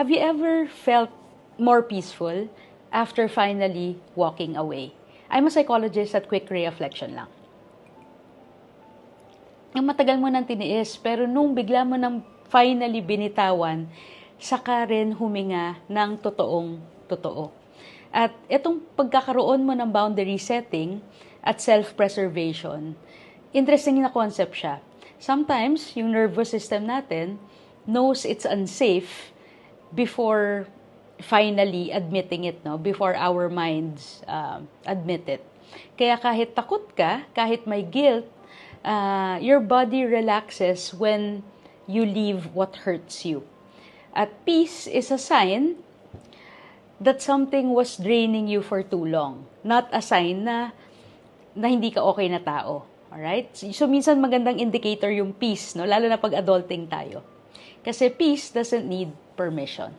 Have you ever felt more peaceful after finally walking away? I'm a psychologist at quick reflection lang. Yung matagal mo nang tiniis, pero nung bigla mo nang finally binitawan, saka rin huminga ng totoong totoo. At itong pagkakaroon mo ng boundary setting at self-preservation, interesting na concept siya. Sometimes, yung nervous system natin knows it's unsafe before finally admitting it, no? Before our minds admit it. Kaya kahit takot ka, kahit may guilt, your body relaxes when you leave what hurts you. At peace is a sign that something was draining you for too long. Not a sign na hindi ka okay na tao. Alright? So, minsan magandang indicator yung peace, no? Lalo na pag adulting tayo. Kasi peace doesn't need permission.